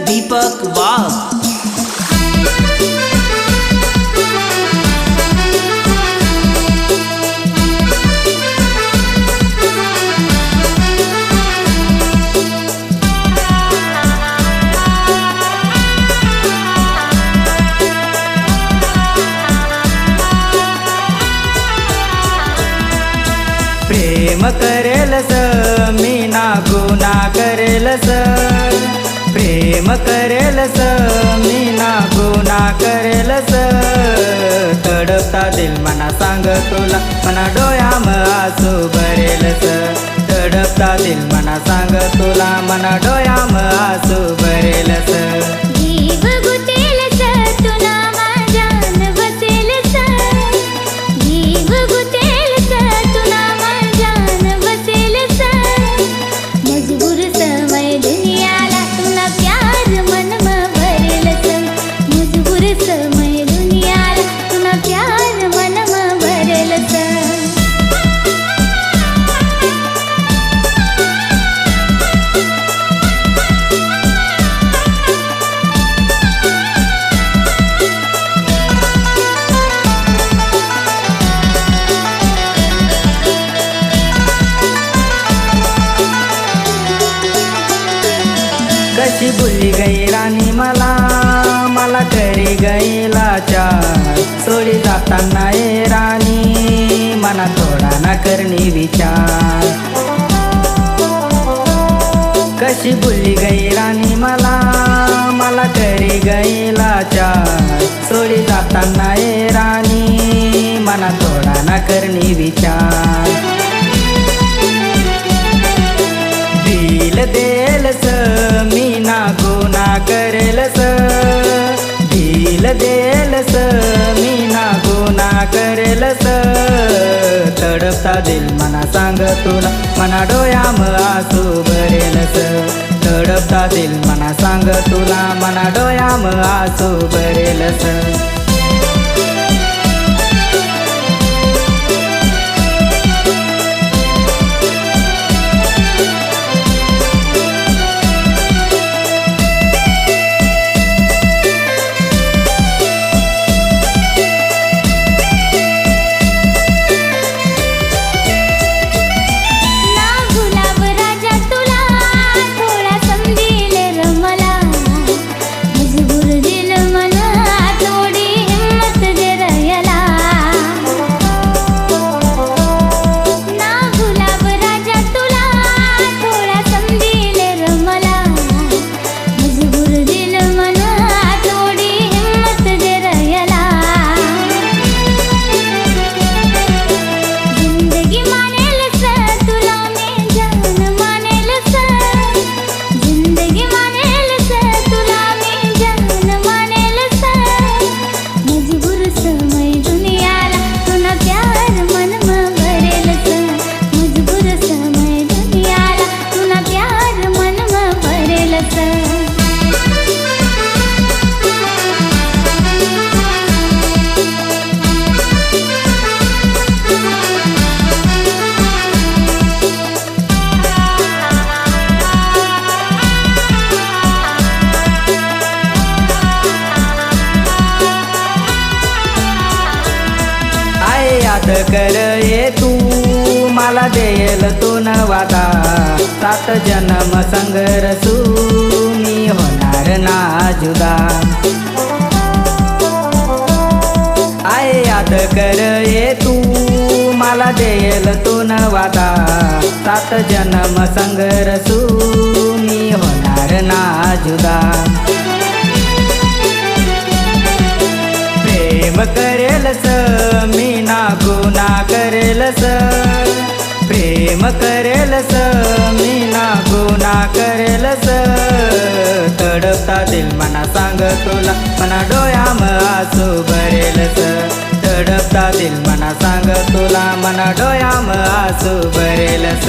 दीपक वाघ। प्रेम करेलस मी ना गुना करेलस, प्रेम करेलस मी ना गुना करेलस। तडपता दिल मना सांग तुला, मना डोयाम आसू भरेलस। तडपता दिल मना सांग तुला, मना डोयाम आसू भरेलस। कशी भुली गई राणी मला, मला करी गई लाचार। सोडी जाताना ए राणी मना थोडा ना करणी विचार। कशी भुली गई राणी मला, मला करी गई लाचार। सोडी जाताना ए राणी मना थोडा ना करणी विचार। दिल देलस मी ना गुना करेलस, दिल देलस मी ना गुना करेलस। तडपता दिल मना सांग तुला, मना डोयाम आसू भरेलस। तडपता दिल मना सांग तुला, मना डोयाम आसू भरेलस। याद कर ये तू मला देयल तू नवादा। 7 जन्म संघर्षू मी होणार ना जुदा। आय याद कर ये तू मला देयल तू नवादा। 7 जन्म संघर्षू मी होणार ना जुदा। प्रेम करेलस मी ना गुना करेलस, प्रेम करेलस मी ना गुना करेलस। तडपता दिल मना सांग तुला, मना डोयाम आसू भरेलस। तडपता दिल मना सांग तुला, मना डोयाम आसू भरेलस।